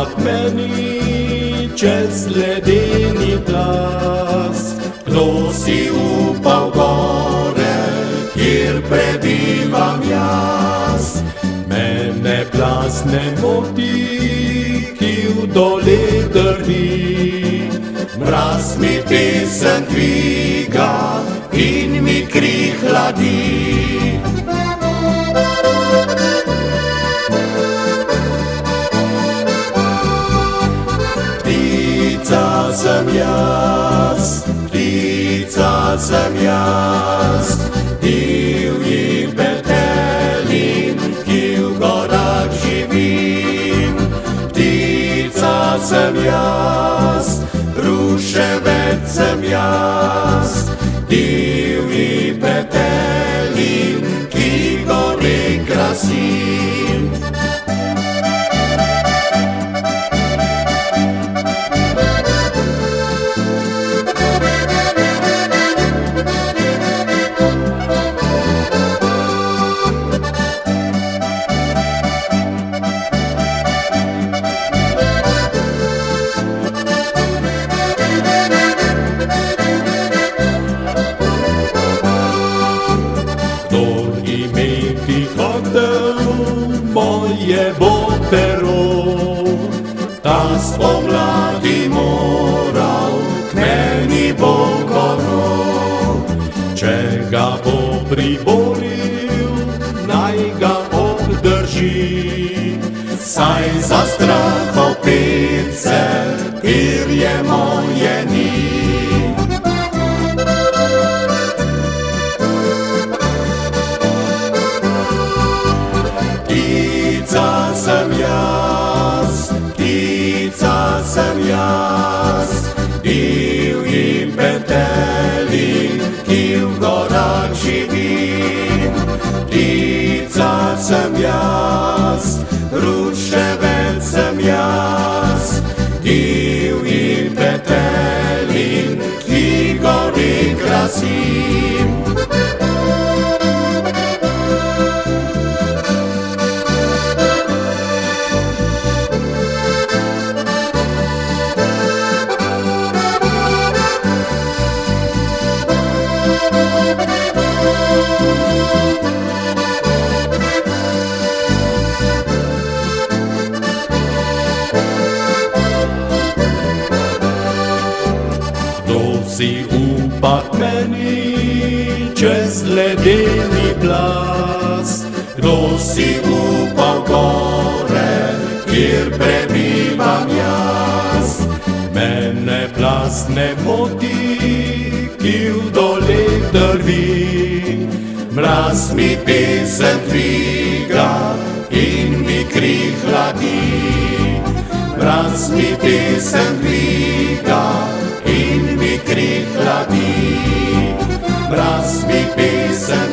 upak meni čez ledeni plaz. Kdo si upal gore, kjer prebivam jaz? Mene plaz ne moti, ki v dole drvi. Mraz mi pesem dviga in mi kri hladi. Ptica sem jaz, divji petelin, ki v gorah živim. Ptica sem jaz, ruševec sem jaz, divji petelin, ki gore krasim. Moje bo pero, ta spomladi moral k meni bo kono. Če ga bo priboril, naj ga obdrži, saj za strahov pece perje moje ni. Ptica sem jaz, divji petelin, ki v gorah živim. Ptica sem jaz, ruševec sem jaz, divji petelin, ki gore krasim. Si upak meni čez ledeni plaz, kdo si upal gore, kjer prebivam jaz? Mene plaz ne moti, ki v dole drvi. Mraz mi pesem dviga in mi kri hladi. Mraz mi pesem dviga in mi kri hladi. Mraz mi pesem